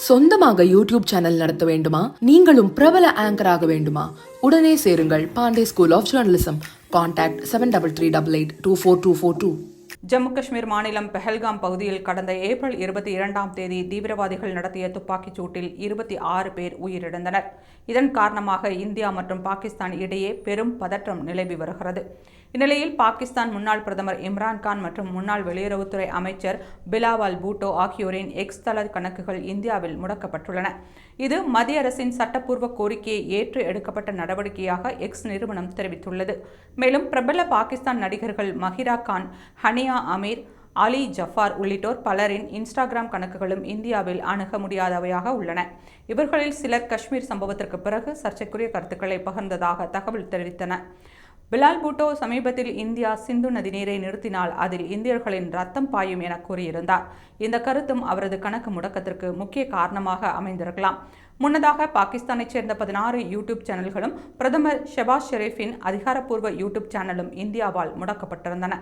சொந்தமாக YouTube channel நடத்த வேண்டுமா? நீங்களும் பிரபல ஆங்கர் ஆக வேண்டுமா? உடனே சேருங்கள் Pandey school of journalism. Contact 7388242242. Jammu Kashmir மாநிலம் பெஹல்காம் பகுதியில் கடந்த ஏப்ரல் 22ஆம் தேதி தீவிரவாதிகள் நடத்திய துப்பாக்கிச் சூட்டில் 26 பேர் உயிரிழந்தனர். இதன் காரணமாக இந்தியா மற்றும் பாகிஸ்தான் இடையே பெரும் பதற்றம் நிலவி வருகிறது. இந்நிலையில் பாகிஸ்தான் முன்னாள் பிரதமர் இம்ரான்கான் மற்றும் முன்னாள் வெளியுறவுத்துறை அமைச்சர் பிலாவல் பூட்டோ ஆகியோரின் எக்ஸ் தள கணக்குகள் இந்தியாவில் முடக்கப்பட்டுள்ளன. இது மத்திய அரசின் சட்டப்பூர்வ கோரிக்கையை ஏற்று எடுக்கப்பட்ட நடவடிக்கையாக எக்ஸ் நிறுவனம் தெரிவித்துள்ளது. மேலும் பிரபல பாகிஸ்தான் நடிகர்கள் மஹிரா கான், ஹனியா அமீர், அலி ஜஃபார் உள்ளிட்டோர் பலரின் இன்ஸ்டாகிராம் கணக்குகளும் இந்தியாவில் அணுக முடியாதவையாக உள்ளன. இவர்களில் சிலர் காஷ்மீர் சம்பவத்திற்கு பிறகு சர்ச்சைக்குரிய கருத்துக்களை பகிர்ந்ததாக தகவல் தெரிவித்தன. பிலால் பூட்டோ சமீபத்தில் இந்தியா சிந்து நதி நீரை நிறுத்தினால் அதில் இந்தியர்களின் ரத்தம் பாயும் என கூறியிருந்தார். இந்த கருத்தும் அவரது கணக்கு முடக்கத்திற்கு முக்கிய காரணமாக அமைந்திருக்கலாம். முன்னதாக பாகிஸ்தானைச் சேர்ந்த 16 யூடியூப் சேனல்களும் பிரதமர் ஷெபாஸ் ஷெரீஃபின் அதிகாரப்பூர்வ யூடியூப் சேனலும் இந்தியாவால் முடக்கப்பட்டிருந்தன.